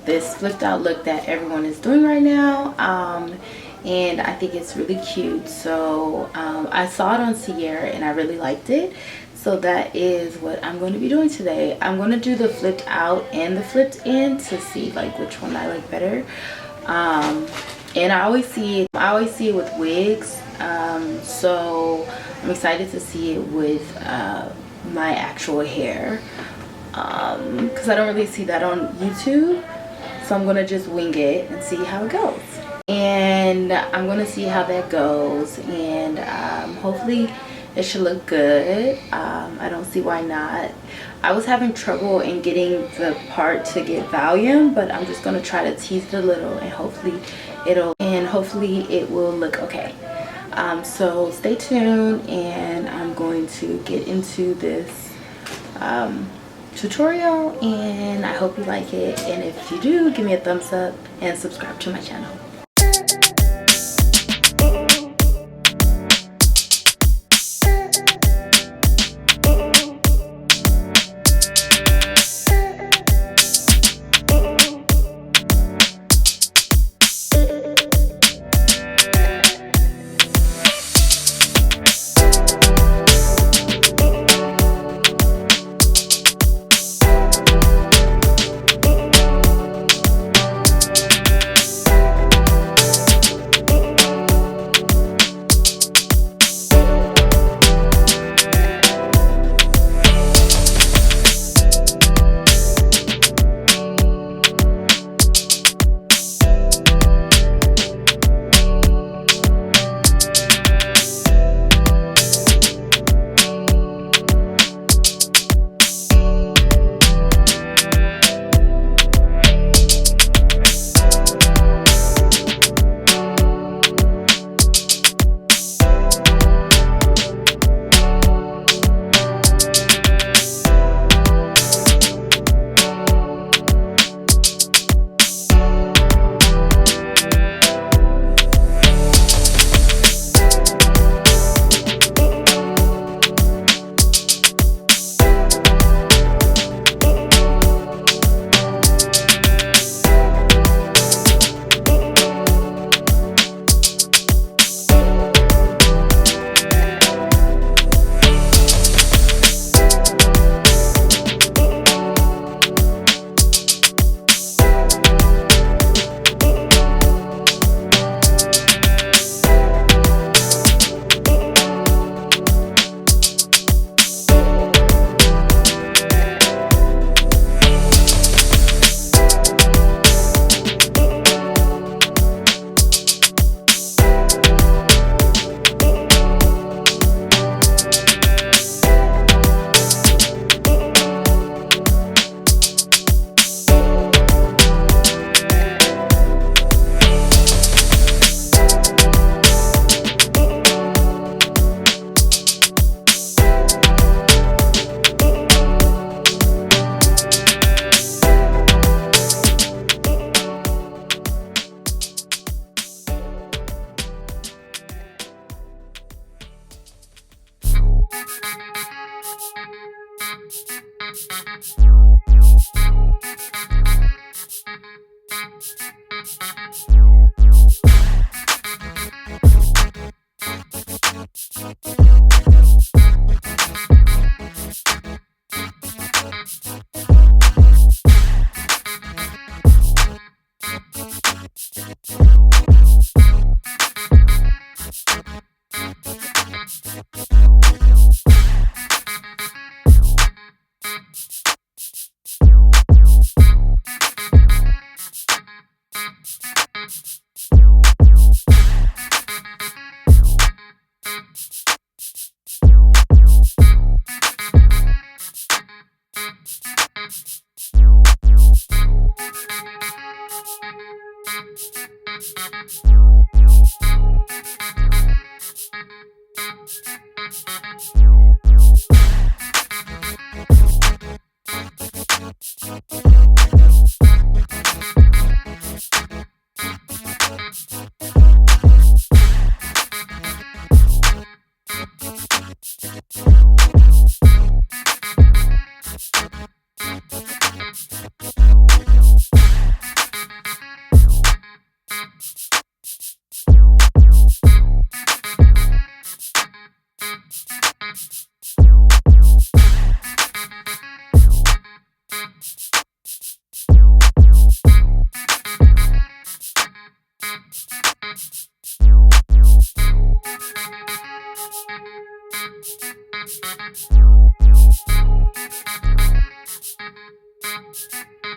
this flipped out look that everyone is doing right now, and I think it's really cute. So I saw it on CIARA and I really liked it, so that is what I'm going to be doing today. I'm going to do the flipped out and the flipped in to see like which one I like better. And I always see it with wigs, so I'm excited to see it with my actual hair, because I don't really see that on YouTube. So I'm gonna just wing it and see how it goes, and I'm gonna see how that goes, and hopefully it should look good. I don't see why not. I was having trouble in getting the part to get volume, but I'm just gonna try to tease it a little, and hopefully it will look okay. So stay tuned, and I'm going to get into this tutorial, and I hope you like it, and if you do, give me a thumbs up and subscribe to my channel. you.